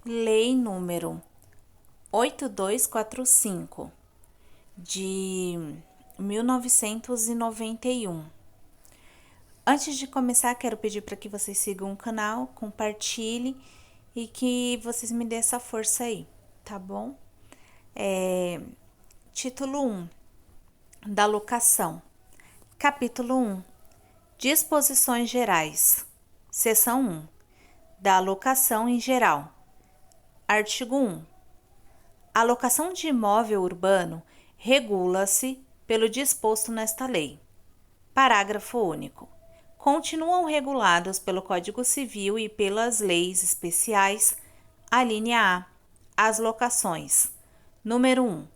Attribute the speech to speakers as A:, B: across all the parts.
A: Lei número 8245 de 1991. Antes de começar, quero pedir para que vocês sigam o canal, compartilhem e que vocês me dêem essa força aí, tá bom? Título 1 da locação. Capítulo 1 Disposições gerais. Seção 1 da locação em geral. Artigo 1. A locação de imóvel urbano regula-se pelo disposto nesta lei. Parágrafo único. Continuam regulados pelo Código Civil e pelas leis especiais, alínea A, as locações. Número 1.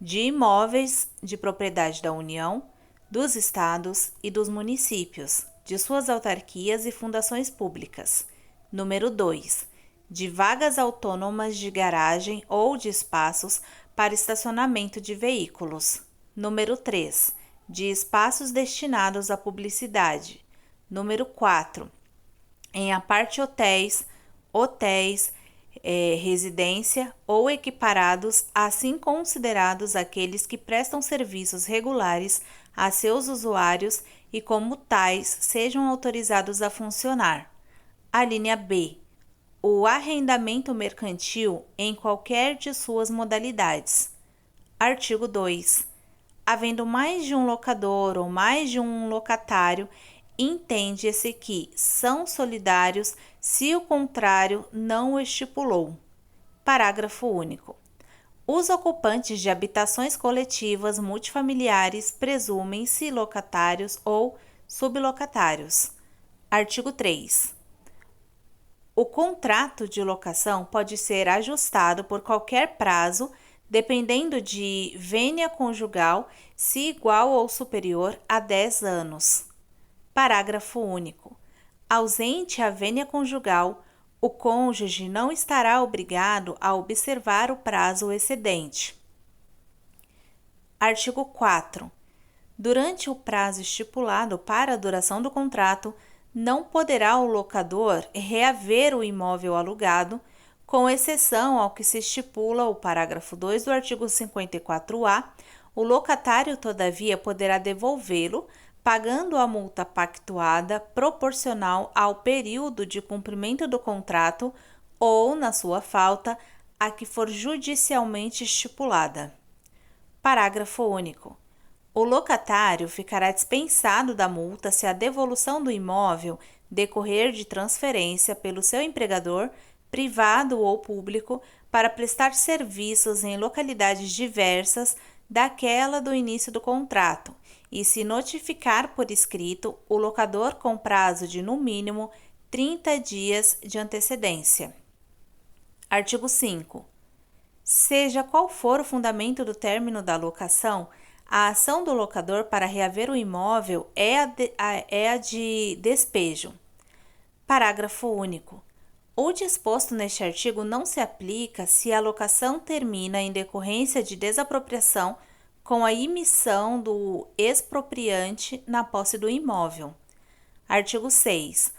A: De imóveis de propriedade da União, dos Estados e dos municípios, de suas autarquias e fundações públicas. Número 2. De vagas autônomas de garagem ou de espaços para estacionamento de veículos. Número 3. De espaços destinados à publicidade. Número 4. Em aparte hotéis, residência ou equiparados, assim considerados aqueles que prestam serviços regulares a seus usuários e como tais sejam autorizados a funcionar. A linha B. O arrendamento mercantil em qualquer de suas modalidades. Artigo 2. Havendo mais de um locador ou mais de um locatário, entende-se que são solidários se o contrário não o estipulou. Parágrafo único. Os ocupantes de habitações coletivas multifamiliares presumem-se locatários ou sublocatários. Artigo 3. O contrato de locação pode ser ajustado por qualquer prazo, dependendo de vênia conjugal, se igual ou superior a 10 anos. Parágrafo único. Ausente a vênia conjugal, o cônjuge não estará obrigado a observar o prazo excedente. Artigo 4. Durante o prazo estipulado para a duração do contrato, não poderá o locador reaver o imóvel alugado, com exceção ao que se estipula o parágrafo 2 do artigo 54-A, o locatário, todavia, poderá devolvê-lo, pagando a multa pactuada proporcional ao período de cumprimento do contrato ou, na sua falta, a que for judicialmente estipulada. Parágrafo único. O locatário ficará dispensado da multa se a devolução do imóvel decorrer de transferência pelo seu empregador, privado ou público, para prestar serviços em localidades diversas daquela do início do contrato, e se notificar por escrito o locador com prazo de, no mínimo, 30 dias de antecedência. Artigo 5. Seja qual for o fundamento do término da locação, a ação do locador para reaver o imóvel é a de despejo. Parágrafo único. O disposto neste artigo não se aplica se a locação termina em decorrência de desapropriação com a imissão do expropriante na posse do imóvel. Artigo 6.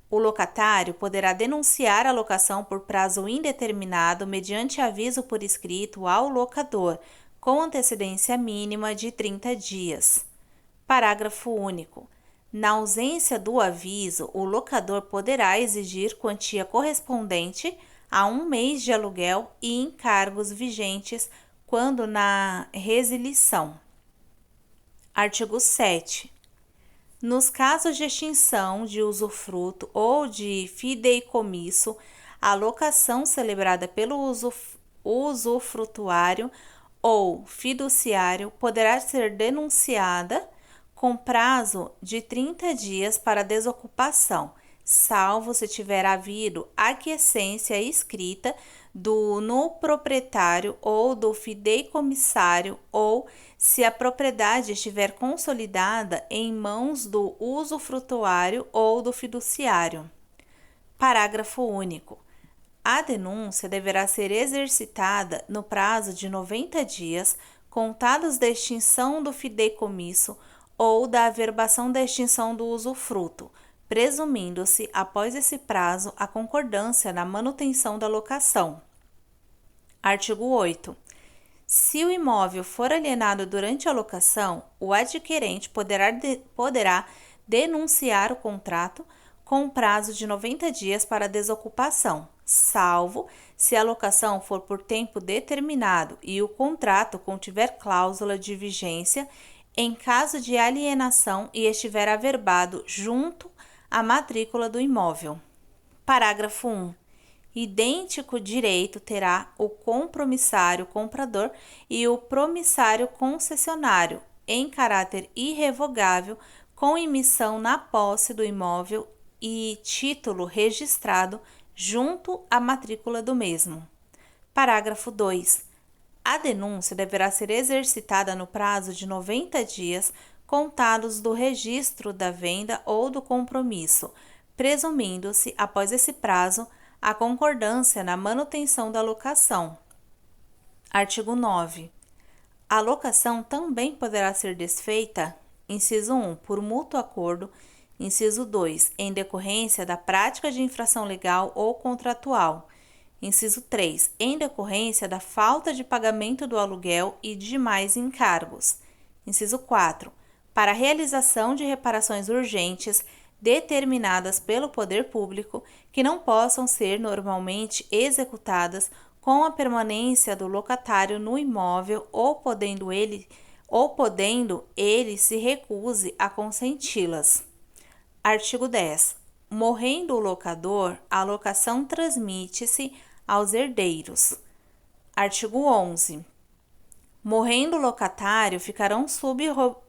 A: O locatário poderá denunciar a locação por prazo indeterminado mediante aviso por escrito ao locador, com antecedência mínima de 30 dias. Parágrafo único. Na ausência do aviso, o locador poderá exigir quantia correspondente a 1 mês de aluguel e encargos vigentes quando na resilição. Artigo 7. Nos casos de extinção de usufruto ou de fideicomisso, a locação celebrada pelo usufrutuário ou fiduciário poderá ser denunciada com prazo de 30 dias para desocupação, salvo se tiver havido aquiescência escrita no proprietário ou do fideicomissário ou se a propriedade estiver consolidada em mãos do usufrutuário ou do fiduciário. Parágrafo único. A denúncia deverá ser exercitada no prazo de 90 dias, contados da extinção do fideicomisso ou da averbação da extinção do usufruto, presumindo-se, após esse prazo, a concordância na manutenção da locação. Artigo 8. Se o imóvel for alienado durante a locação, o adquirente poderá denunciar o contrato com prazo de 90 dias para desocupação, salvo se a locação for por tempo determinado e o contrato contiver cláusula de vigência em caso de alienação e estiver averbado junto à matrícula do imóvel. Parágrafo 1. Idêntico direito terá o compromissário comprador e o promissário concessionário, em caráter irrevogável, com emissão na posse do imóvel e título registrado junto à matrícula do mesmo. Parágrafo 2. A denúncia deverá ser exercitada no prazo de 90 dias contados do registro da venda ou do compromisso, presumindo-se, após esse prazo, a concordância na manutenção da locação. Artigo 9. A locação também poderá ser desfeita, inciso 1, por mútuo acordo, inciso 2, em decorrência da prática de infração legal ou contratual, inciso 3, em decorrência da falta de pagamento do aluguel e demais encargos, inciso 4, para a realização de reparações urgentes determinadas pelo poder público que não possam ser normalmente executadas com a permanência do locatário no imóvel ou podendo ele se recuse a consenti-las. Artigo 10. Morrendo o locador, a locação transmite-se aos herdeiros. Artigo 11. Morrendo o locatário, ficarão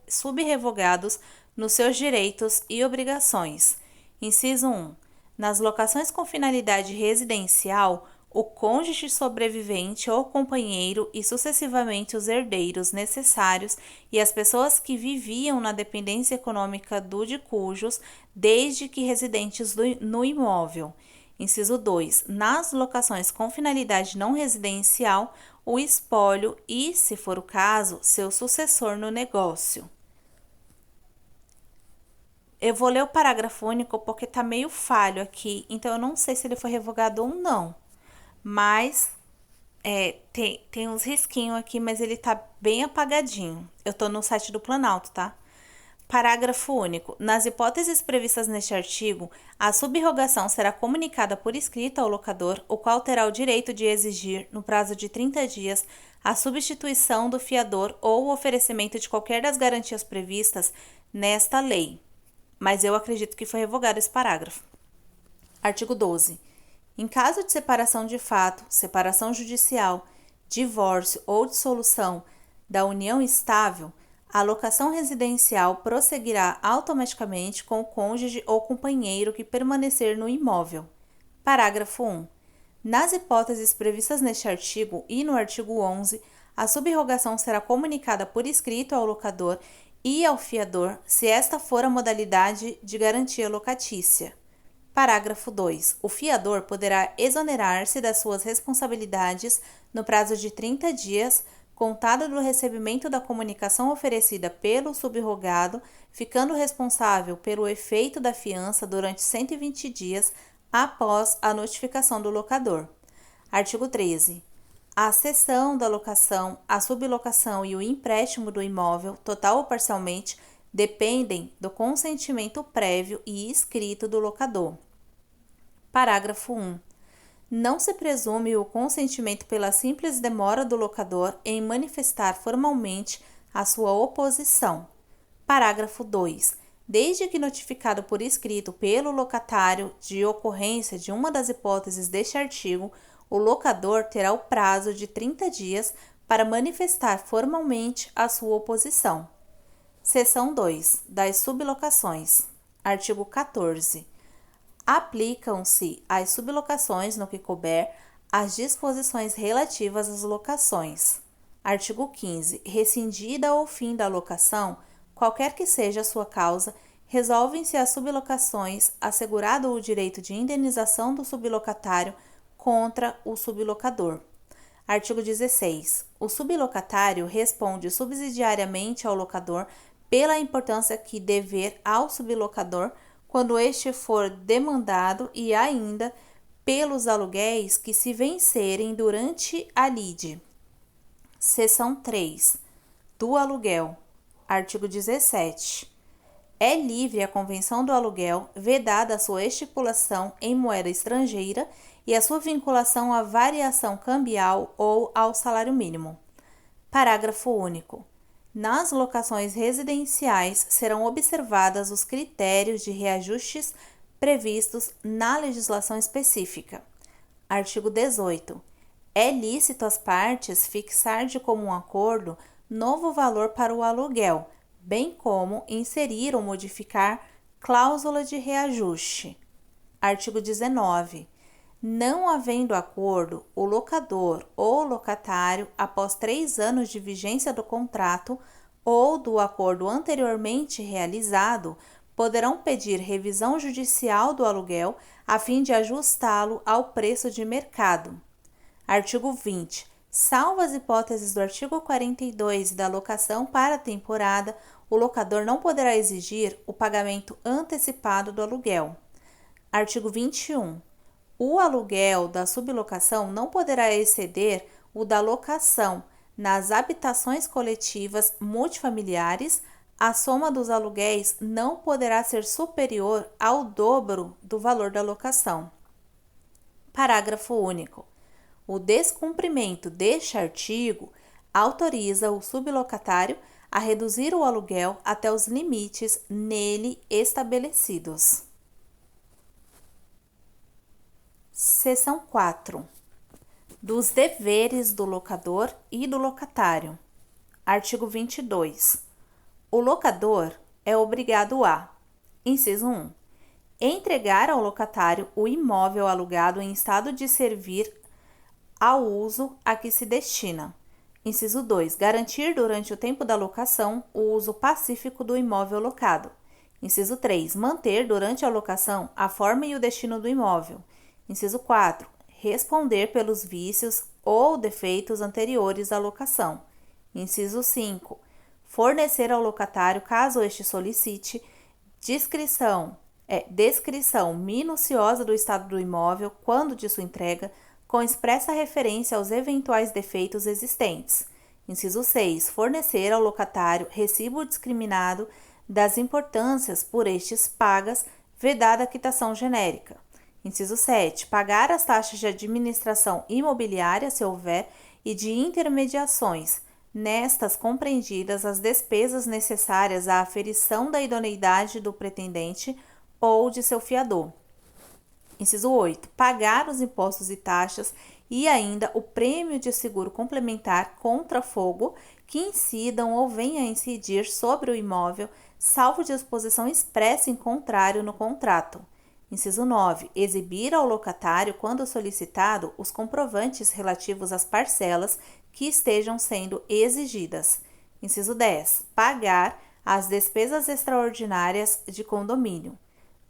A: subrevogados nos seus direitos e obrigações. Inciso 1. Nas locações com finalidade residencial, o cônjuge sobrevivente ou companheiro e sucessivamente os herdeiros necessários e as pessoas que viviam na dependência econômica do de cujos, desde que residentes no imóvel. Inciso 2. Nas locações com finalidade não residencial, o espólio e, se for o caso, seu sucessor no negócio. Eu vou ler o parágrafo único porque tá meio falho aqui, então eu não sei se ele foi revogado ou não. Mas tem uns risquinhos aqui, mas ele tá bem apagadinho. Eu tô no site do Planalto, tá? Parágrafo único. Nas hipóteses previstas neste artigo, a subrogação será comunicada por escrito ao locador, o qual terá o direito de exigir, no prazo de 30 dias, a substituição do fiador ou o oferecimento de qualquer das garantias previstas nesta lei. Mas eu acredito que foi revogado esse parágrafo. Artigo 12. Em caso de separação de fato, separação judicial, divórcio ou dissolução da união estável, a locação residencial prosseguirá automaticamente com o cônjuge ou companheiro que permanecer no imóvel. Parágrafo 1. Nas hipóteses previstas neste artigo e no artigo 11, a subrogação será comunicada por escrito ao locador e ao fiador, se esta for a modalidade de garantia locatícia. Parágrafo 2. O fiador poderá exonerar-se das suas responsabilidades no prazo de 30 dias, contado do recebimento da comunicação oferecida pelo subrogado, ficando responsável pelo efeito da fiança durante 120 dias após a notificação do locador. Artigo 13. A cessão da locação, a sublocação e o empréstimo do imóvel, total ou parcialmente, dependem do consentimento prévio e escrito do locador. Parágrafo 1. Não se presume o consentimento pela simples demora do locador em manifestar formalmente a sua oposição. Parágrafo 2. Desde que notificado por escrito pelo locatário de ocorrência de uma das hipóteses deste artigo, o locador terá o prazo de 30 dias para manifestar formalmente a sua oposição. Seção 2. Das sublocações. Artigo 14. Aplicam-se às sublocações, no que couber, as disposições relativas às locações. Artigo 15. Rescindida ou fim da locação, qualquer que seja a sua causa, resolvem-se as sublocações, assegurado o direito de indenização do sublocatário contra o sublocador. Artigo 16. O sublocatário responde subsidiariamente ao locador pela importância que dever ao sublocador quando este for demandado e ainda pelos aluguéis que se vencerem durante a lide. Seção 3. Do aluguel. Artigo 17. É livre a convenção do aluguel, vedada a sua estipulação em moeda estrangeira e a sua vinculação à variação cambial ou ao salário mínimo. Parágrafo único. Nas locações residenciais serão observadas os critérios de reajustes previstos na legislação específica. Artigo 18. É lícito às partes fixar de comum acordo novo valor para o aluguel, bem como inserir ou modificar cláusula de reajuste. Artigo 19. Não havendo acordo, o locador ou locatário, após 3 anos de vigência do contrato ou do acordo anteriormente realizado, poderão pedir revisão judicial do aluguel a fim de ajustá-lo ao preço de mercado. Artigo 20. Salvo as hipóteses do artigo 42 da locação para a temporada, o locador não poderá exigir o pagamento antecipado do aluguel. Artigo 21. O aluguel da sublocação não poderá exceder o da locação nas habitações coletivas multifamiliares. A soma dos aluguéis não poderá ser superior ao dobro do valor da locação. Parágrafo único. O descumprimento deste artigo autoriza o sublocatário a reduzir o aluguel até os limites nele estabelecidos. Seção 4. Dos deveres do locador e do locatário. Artigo 22. O locador é obrigado a: inciso 1. Entregar ao locatário o imóvel alugado em estado de servir ao uso a que se destina. Inciso 2. Garantir durante o tempo da locação o uso pacífico do imóvel locado. Inciso 3. Manter durante a locação a forma e o destino do imóvel. Inciso 4. Responder pelos vícios ou defeitos anteriores à locação. Inciso 5. Fornecer ao locatário, caso este solicite, descrição minuciosa do estado do imóvel quando de sua entrega, com expressa referência aos eventuais defeitos existentes. Inciso 6. Fornecer ao locatário recibo discriminado das importâncias por estes pagas, vedada a quitação genérica. Inciso 7. Pagar as taxas de administração imobiliária, se houver, e de intermediações, nestas compreendidas as despesas necessárias à aferição da idoneidade do pretendente ou de seu fiador. Inciso 8. Pagar os impostos e taxas e ainda o prêmio de seguro complementar contra fogo que incidam ou venha a incidir sobre o imóvel, salvo disposição expressa em contrário no contrato. Inciso 9. Exibir ao locatário, quando solicitado, os comprovantes relativos às parcelas que estejam sendo exigidas. Inciso 10. Pagar as despesas extraordinárias de condomínio.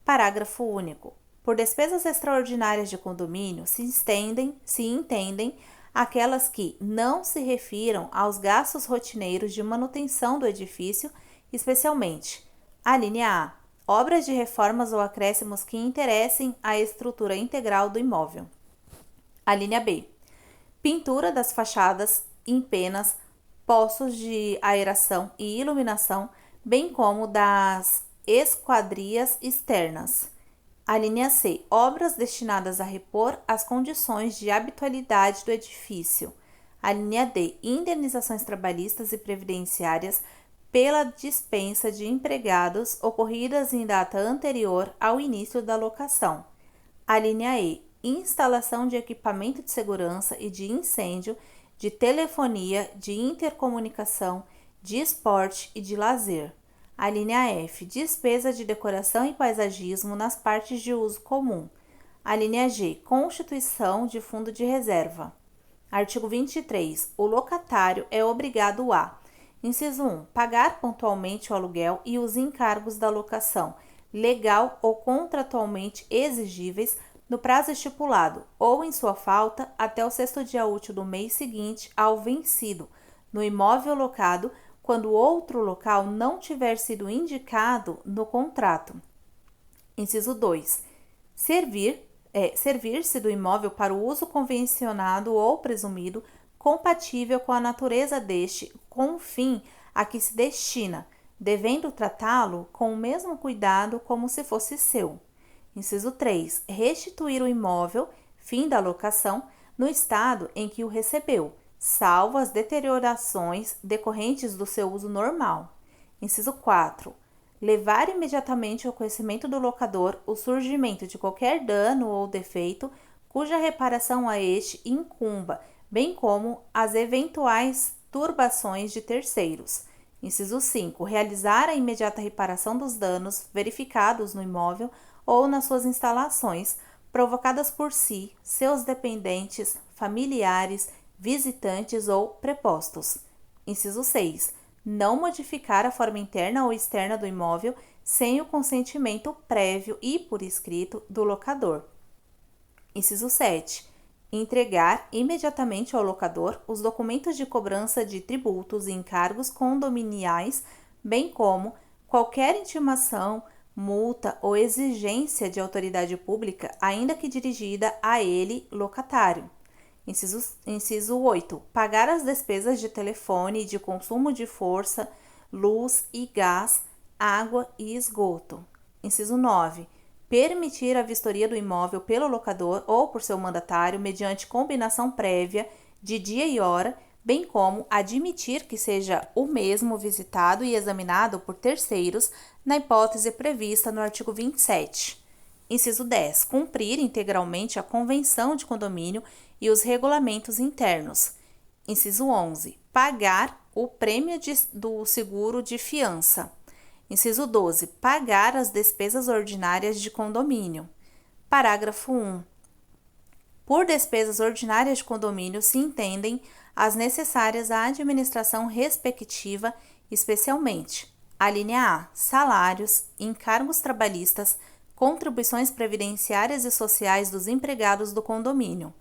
A: Parágrafo único. Por despesas extraordinárias de condomínio se entendem aquelas que não se refiram aos gastos rotineiros de manutenção do edifício, especialmente: a linha A. Obras de reformas ou acréscimos que interessem a estrutura integral do imóvel. A linha B. Pintura das fachadas em penas, poços de aeração e iluminação, bem como das esquadrias externas. A linha C. Obras destinadas a repor as condições de habitualidade do edifício. A linha D. Indenizações trabalhistas e previdenciárias pela dispensa de empregados ocorridas em data anterior ao início da locação. A linha E. Instalação de equipamento de segurança e de incêndio, de telefonia, de intercomunicação, de esporte e de lazer. A linha F. Despesa de decoração e paisagismo nas partes de uso comum. A linha G. Constituição de fundo de reserva. Artigo 23. O locatário é obrigado a: inciso 1. Pagar pontualmente o aluguel e os encargos da locação, legal ou contratualmente exigíveis, no prazo estipulado, ou, em sua falta, até o 6º dia útil do mês seguinte ao vencido, no imóvel locado, quando outro local não tiver sido indicado no contrato. Inciso 2. Servir-se do imóvel para o uso convencionado ou presumido compatível com a natureza deste, com o fim a que se destina, devendo tratá-lo com o mesmo cuidado como se fosse seu. Inciso 3. Restituir o imóvel, fim da locação, no estado em que o recebeu, salvo as deteriorações decorrentes do seu uso normal. Inciso 4. Levar imediatamente ao conhecimento do locador o surgimento de qualquer dano ou defeito cuja reparação a este incumba, bem como as eventuais turbações de terceiros. Inciso 5. Realizar a imediata reparação dos danos verificados no imóvel ou nas suas instalações, provocadas por si, seus dependentes, familiares, visitantes ou prepostos. Inciso 6. Não modificar a forma interna ou externa do imóvel sem o consentimento prévio e por escrito do locador. Inciso 7. Entregar imediatamente ao locador os documentos de cobrança de tributos e encargos condominiais, bem como qualquer intimação, multa ou exigência de autoridade pública, ainda que dirigida a ele, locatário. Inciso 8. Pagar as despesas de telefone, de consumo de força, luz e gás, água e esgoto. Inciso 9. Permitir a vistoria do imóvel pelo locador ou por seu mandatário mediante combinação prévia de dia e hora, bem como admitir que seja o mesmo visitado e examinado por terceiros na hipótese prevista no artigo 27. Inciso 10. Cumprir integralmente a convenção de condomínio e os regulamentos internos. Inciso 11. Pagar o prêmio do seguro de fiança. Inciso 12. Pagar as despesas ordinárias de condomínio. Parágrafo 1. Por despesas ordinárias de condomínio se entendem as necessárias à administração respectiva, especialmente: a linha A. Salários, encargos trabalhistas, contribuições previdenciárias e sociais dos empregados do condomínio.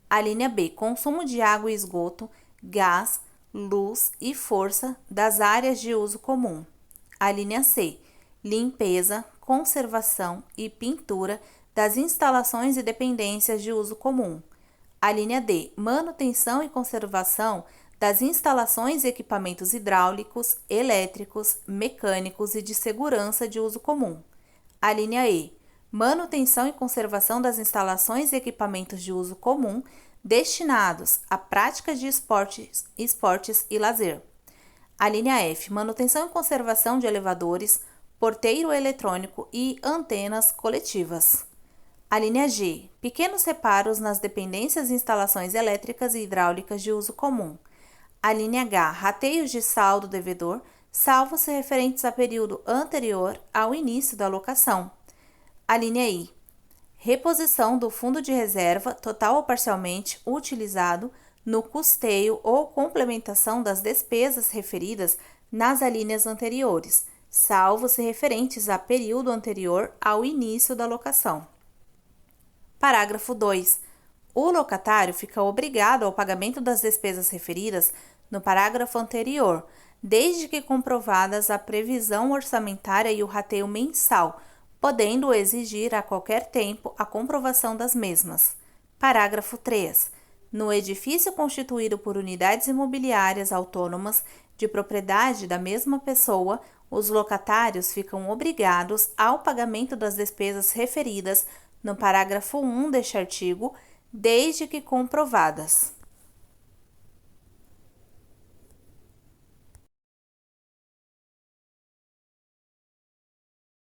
A: A linha B. Consumo de água e esgoto, gás, luz e força das áreas de uso comum. A linha C. Limpeza, conservação e pintura das instalações e dependências de uso comum. A linha D. Manutenção e conservação das instalações e equipamentos hidráulicos, elétricos, mecânicos e de segurança de uso comum. A linha E. Manutenção e conservação das instalações e equipamentos de uso comum destinados à prática de esportes e lazer. A linha F. Manutenção e conservação de elevadores, porteiro eletrônico e antenas coletivas. A linha G. Pequenos reparos nas dependências e instalações elétricas e hidráulicas de uso comum. A linha H. Rateios de saldo devedor, salvo se referentes a período anterior ao início da locação. A linha I. Reposição do fundo de reserva, total ou parcialmente, utilizado no custeio ou complementação das despesas referidas nas alíneas anteriores, salvo se referentes a período anterior ao início da locação. Parágrafo 2. O locatário fica obrigado ao pagamento das despesas referidas no parágrafo anterior, desde que comprovadas a previsão orçamentária e o rateio mensal, podendo exigir a qualquer tempo a comprovação das mesmas. Parágrafo 3. No edifício constituído por unidades imobiliárias autônomas de propriedade da mesma pessoa, os locatários ficam obrigados ao pagamento das despesas referidas no parágrafo 1 deste artigo, desde que comprovadas.